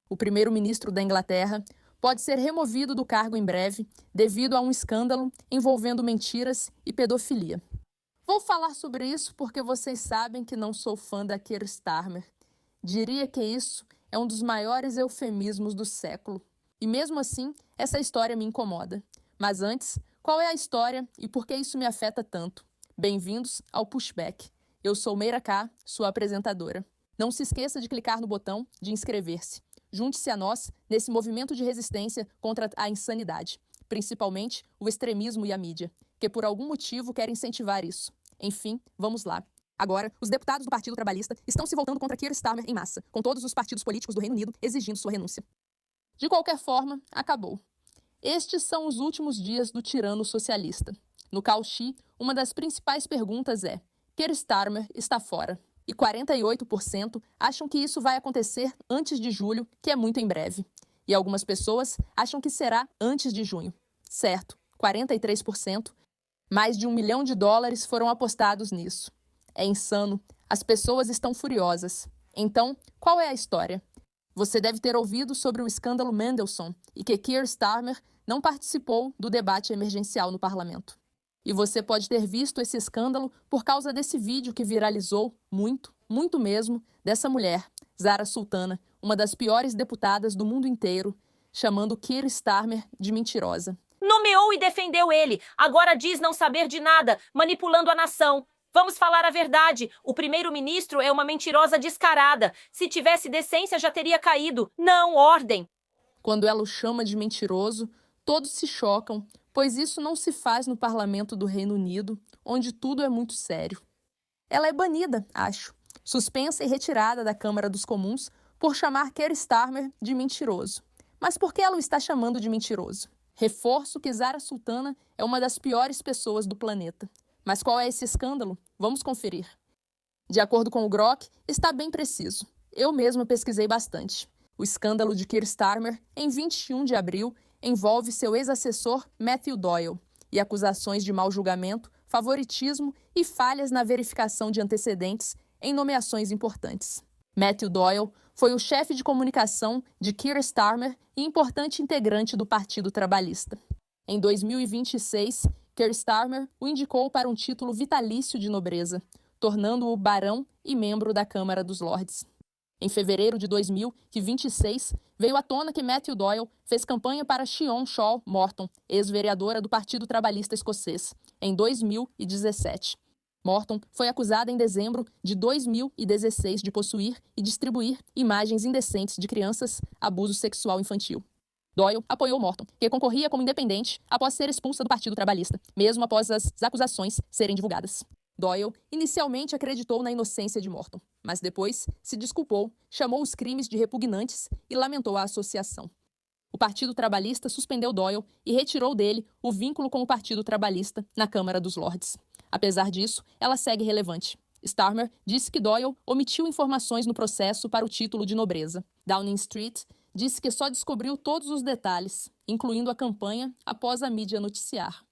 O primeiro-ministro da Inglaterra pode ser removido do cargo em breve devido a um escândalo envolvendo mentiras e pedofilia. Vou falar sobre isso porque vocês sabem que não sou fã da Keir Starmer. Diria que isso é um dos maiores eufemismos do século. E mesmo assim, essa história me incomoda. Mas antes, qual é a história e por que isso me afeta tanto? Bem-vindos ao Pushback. Eu sou Meira K, sua apresentadora. Não se esqueça de clicar no botão de inscrever-se. Junte-se a nós nesse movimento de resistência contra a insanidade, principalmente o extremismo e a mídia, que por algum motivo querem incentivar isso. Enfim, vamos lá. Agora, os deputados do Partido Trabalhista estão se voltando contra Keir Starmer em massa, com todos os partidos políticos do Reino Unido exigindo sua renúncia. De qualquer forma, acabou. Estes são os últimos dias do tirano socialista. No Cauchy, uma das principais perguntas é: Keir Starmer está fora? E 48% acham que isso vai acontecer antes de julho, que é muito em breve. E algumas pessoas acham que será antes de junho. Certo, 43%. Mais de $1 milhão foram apostados nisso. É insano. As pessoas estão furiosas. Então, qual é a história? Você deve ter ouvido sobre o escândalo Mendelssohn e que Keir Starmer não participou do debate emergencial no parlamento. E você pode ter visto esse escândalo por causa desse vídeo que viralizou muito mesmo, dessa mulher, Zara Sultana, uma das piores deputadas do mundo inteiro, chamando Keir Starmer de mentirosa. Nomeou e defendeu ele, agora diz não saber de nada, manipulando a nação. Vamos falar a verdade, o primeiro-ministro é uma mentirosa descarada. Se tivesse decência já teria caído, não ordem. Quando ela o chama de mentiroso, todos se chocam, pois isso não se faz no parlamento do Reino Unido, onde tudo é muito sério. Ela é banida, acho, suspensa e retirada da Câmara dos Comuns por chamar Keir Starmer de mentiroso. Mas por que ela o está chamando de mentiroso? Reforço que Zara Sultana é uma das piores pessoas do planeta. Mas qual é esse escândalo? Vamos conferir. De acordo com o Grok, está bem preciso. Eu mesma pesquisei bastante. O escândalo de Keir Starmer, em 21 de abril, envolve seu ex-assessor Matthew Doyle e acusações de mau julgamento, favoritismo e falhas na verificação de antecedentes em nomeações importantes. Matthew Doyle foi o chefe de comunicação de Keir Starmer e importante integrante do Partido Trabalhista. Em 2026, Keir Starmer o indicou para um título vitalício de nobreza, tornando-o barão e membro da Câmara dos Lordes. Em fevereiro de 2026, veio à tona que Matthew Doyle fez campanha para Sion Shaw Morton, ex-vereadora do Partido Trabalhista Escocês, em 2017. Morton foi acusada em dezembro de 2016 de possuir e distribuir imagens indecentes de crianças, abuso sexual infantil. Doyle apoiou Morton, que concorria como independente após ser expulsa do Partido Trabalhista, mesmo após as acusações serem divulgadas. Doyle inicialmente acreditou na inocência de Morton, mas depois se desculpou, chamou os crimes de repugnantes e lamentou a associação. O Partido Trabalhista suspendeu Doyle e retirou dele o vínculo com o Partido Trabalhista na Câmara dos Lordes. Apesar disso, ela segue relevante. Starmer disse que Doyle omitiu informações no processo para o título de nobreza. Downing Street disse que só descobriu todos os detalhes, incluindo a campanha, após a mídia noticiar.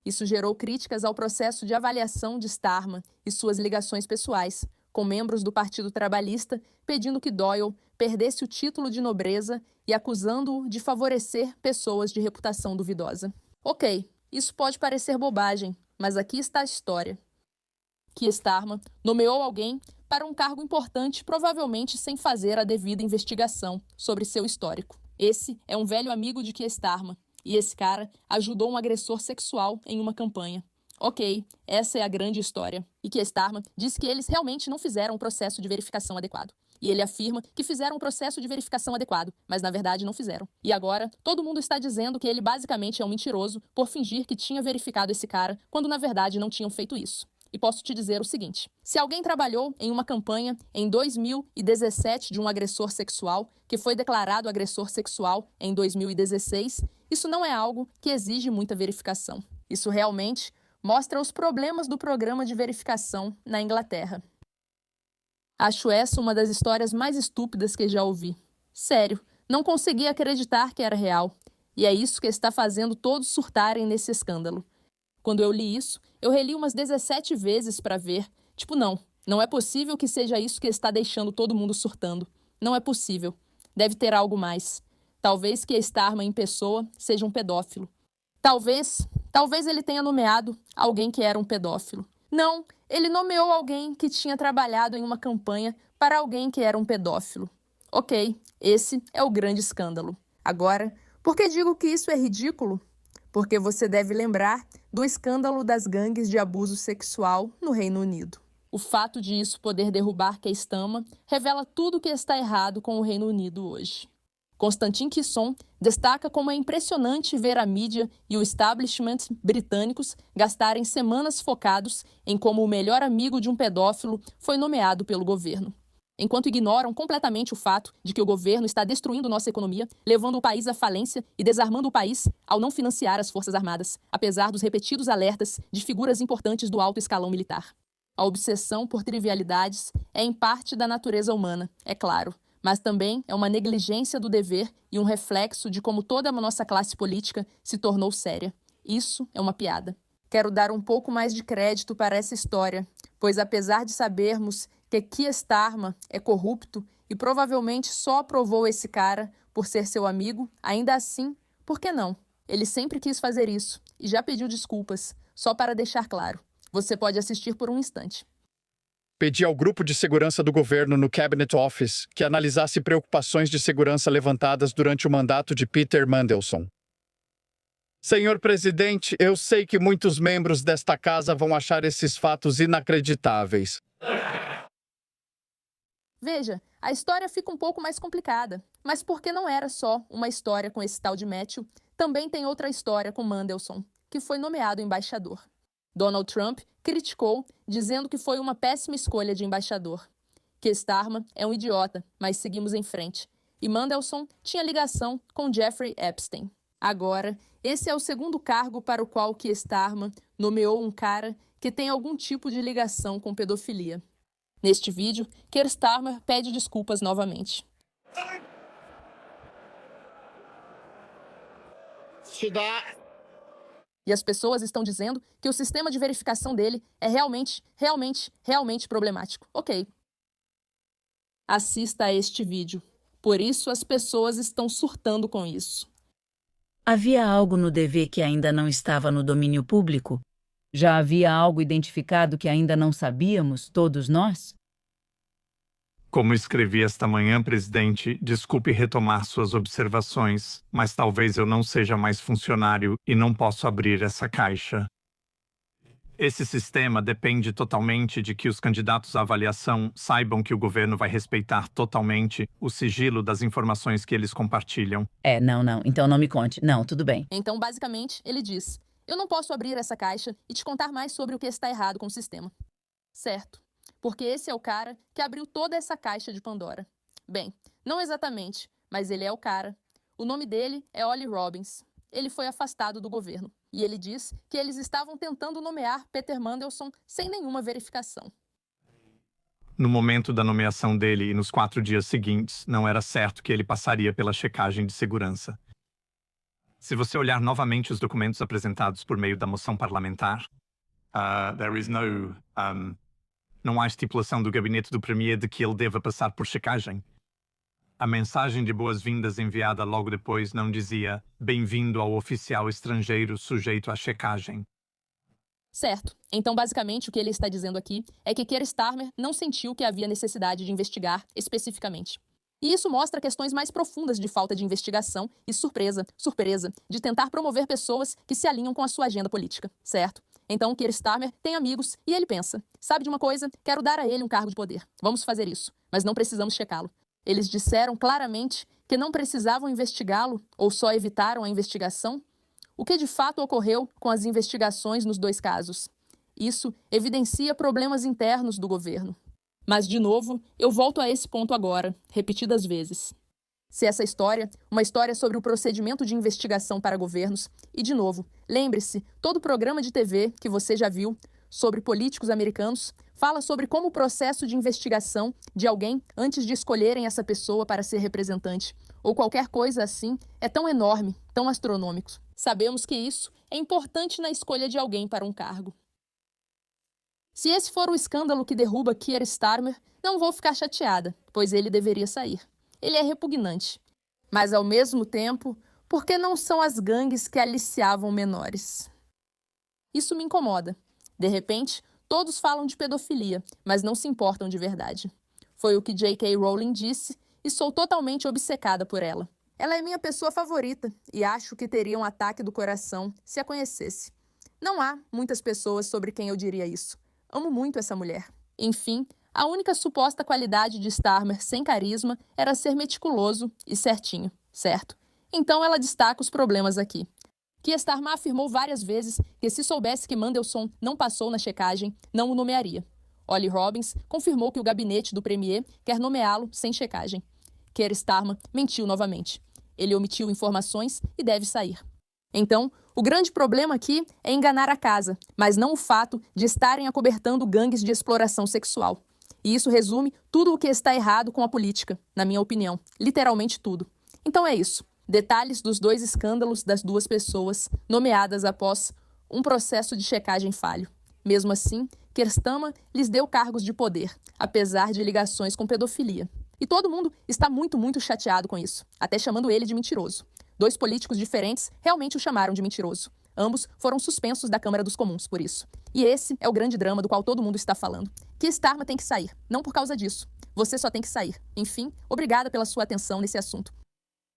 Isso gerou críticas ao processo de avaliação de Starmer e suas ligações pessoais, com membros do Partido Trabalhista pedindo que Doyle perdesse o título de nobreza e acusando-o de favorecer pessoas de reputação duvidosa. Ok, isso pode parecer bobagem, mas aqui está a história. Keir Starmer nomeou alguém para um cargo importante, provavelmente sem fazer a devida investigação sobre seu histórico. Esse é um velho amigo de Keir Starmer, e esse cara ajudou um agressor sexual em uma campanha. Ok, essa é a grande história. E Keir Starmer diz que eles realmente não fizeram um processo de verificação adequado. E ele afirma que fizeram um processo de verificação adequado, mas na verdade não fizeram. E agora, todo mundo está dizendo que ele basicamente é um mentiroso por fingir que tinha verificado esse cara, quando na verdade não tinham feito isso. E posso te dizer o seguinte: se alguém trabalhou em uma campanha em 2017 de um agressor sexual, que foi declarado agressor sexual em 2016, isso não é algo que exige muita verificação. Isso realmente mostra os problemas do programa de verificação na Inglaterra. Acho essa uma das histórias mais estúpidas que já ouvi. Sério, não consegui acreditar que era real. E é isso que está fazendo todos surtarem nesse escândalo. Quando eu li isso, eu reli umas 17 vezes para ver. Não é possível que seja isso que está deixando todo mundo surtando. Não é possível. deve ter algo mais. Talvez Keir Starmer em pessoa seja um pedófilo. Talvez ele tenha nomeado alguém que era um pedófilo. Não, ele nomeou alguém que tinha trabalhado em uma campanha para alguém que era um pedófilo. Ok, esse é o grande escândalo. Agora, por que digo que isso é ridículo? Porque você deve lembrar do escândalo das gangues de abuso sexual no Reino Unido. O fato de isso poder derrubar Keir Starmer revela tudo o que está errado com o Reino Unido hoje. Constantin Kisson destaca como é impressionante ver a mídia e o establishment britânicos gastarem semanas focados em como o melhor amigo de um pedófilo foi nomeado pelo governo, enquanto ignoram completamente o fato de que o governo está destruindo nossa economia, levando o país à falência e desarmando o país ao não financiar as Forças Armadas, apesar dos repetidos alertas de figuras importantes do alto escalão militar. A obsessão por trivialidades é em parte da natureza humana, é claro, mas também é uma negligência do dever e um reflexo de como toda a nossa classe política se tornou séria. Isso é uma piada. Quero dar um pouco mais de crédito para essa história, pois apesar de sabermos que Keir Starmer é corrupto e provavelmente só aprovou esse cara por ser seu amigo, ainda assim, por que não? Ele sempre quis fazer isso e já pediu desculpas, só para deixar claro. Você pode assistir por um instante. Pedi ao grupo de segurança do governo no Cabinet Office que analisasse preocupações de segurança levantadas durante o mandato de Peter Mandelson. Senhor presidente, eu sei que muitos membros desta casa vão achar esses fatos inacreditáveis. Veja, a história fica um pouco mais complicada, mas porque não era só uma história com esse tal de Matthew, também tem outra história com Mandelson, que foi nomeado embaixador. Donald Trump criticou, dizendo que foi uma péssima escolha de embaixador. Keir Starmer é um idiota, mas seguimos em frente. E Mandelson tinha ligação com Jeffrey Epstein. Agora, esse é o segundo cargo para o qual Keir Starmer nomeou um cara que tem algum tipo de ligação com pedofilia. Neste vídeo, Keir Starmer pede desculpas novamente. E as pessoas estão dizendo que o sistema de verificação dele é realmente problemático. Ok. Assista a este vídeo. Por isso as pessoas estão surtando com isso. Havia algo no DV que ainda não estava no domínio público? Já havia algo identificado que ainda não sabíamos, todos nós? Como escrevi esta manhã, presidente, desculpe retomar suas observações, mas talvez eu não seja mais funcionário e não posso abrir essa caixa. Esse sistema depende totalmente de que os candidatos à avaliação saibam que o governo vai respeitar totalmente o sigilo das informações que eles compartilham. Não, então não me conte. Não, tudo bem. Então, basicamente, ele diz: eu não posso abrir essa caixa e te contar mais sobre o que está errado com o sistema. Certo. Porque esse é o cara que abriu toda essa caixa de Pandora. Bem, não exatamente, mas ele é o cara. O nome dele é Ollie Robbins. Ele foi afastado do governo. E ele diz que eles estavam tentando nomear Peter Mandelson sem nenhuma verificação. No momento da nomeação dele e nos 4 dias seguintes, não era certo que ele passaria pela checagem de segurança. Se você olhar novamente os documentos apresentados por meio da moção parlamentar, não há estipulação do gabinete do Premier de que ele deva passar por checagem. A mensagem de boas-vindas enviada logo depois não dizia "Bem-vindo ao oficial estrangeiro sujeito à checagem". Certo. Então, basicamente, o que ele está dizendo aqui é que Keir Starmer não sentiu que havia necessidade de investigar especificamente. E isso mostra questões mais profundas de falta de investigação e surpresa, de tentar promover pessoas que se alinham com a sua agenda política, certo? Então, Keir Starmer tem amigos e ele pensa: sabe de uma coisa? Quero dar a ele um cargo de poder. Vamos fazer isso, mas não precisamos checá-lo. Eles disseram claramente que não precisavam investigá-lo ou só evitaram a investigação. O que de fato ocorreu com as investigações nos 2 casos? Isso evidencia problemas internos do governo. Mas, de novo, eu volto a esse ponto agora, repetidas vezes. Se essa história, uma história sobre o procedimento de investigação para governos, e de novo, lembre-se, todo programa de TV que você já viu sobre políticos americanos fala sobre como o processo de investigação de alguém antes de escolherem essa pessoa para ser representante, ou qualquer coisa assim, é tão enorme, tão astronômico. Sabemos que isso é importante na escolha de alguém para um cargo. Se esse for o escândalo que derruba Keir Starmer, não vou ficar chateada, pois ele deveria sair. ele é repugnante. Mas, ao mesmo tempo, porque não são as gangues que aliciavam menores? Isso me incomoda. De repente, todos falam de pedofilia, mas não se importam de verdade. Foi o que J.K. Rowling disse e sou totalmente obcecada por ela. Ela é minha pessoa favorita e acho que teria um ataque do coração se a conhecesse. Não há muitas pessoas sobre quem eu diria isso. Amo muito essa mulher. Enfim, a única suposta qualidade de Starmer sem carisma era ser meticuloso e certinho, certo? Então ela destaca os problemas aqui. Keir Starmer afirmou várias vezes que se soubesse que Mandelson não passou na checagem, não o nomearia. Ollie Robbins confirmou que o gabinete do Premier quer nomeá-lo sem checagem. Keir Starmer mentiu novamente. Ele omitiu informações e deve sair. Então, o grande problema aqui é enganar a casa, mas não o fato de estarem acobertando gangues de exploração sexual. E isso resume tudo o que está errado com a política, na minha opinião. Literalmente tudo. Então é isso. Detalhes dos 2 escândalos das 2 pessoas nomeadas após um processo de checagem falho. Mesmo assim, Keir Starmer lhes deu cargos de poder, apesar de ligações com pedofilia. E todo mundo está muito chateado com isso, até chamando ele de mentiroso. 2 políticos diferentes realmente o chamaram de mentiroso. Ambos foram suspensos da Câmara dos Comuns por isso. E esse é o grande drama do qual todo mundo está falando. Keir Starmer tem que sair, não por causa disso. Você só tem que sair. Enfim, obrigada pela sua atenção nesse assunto.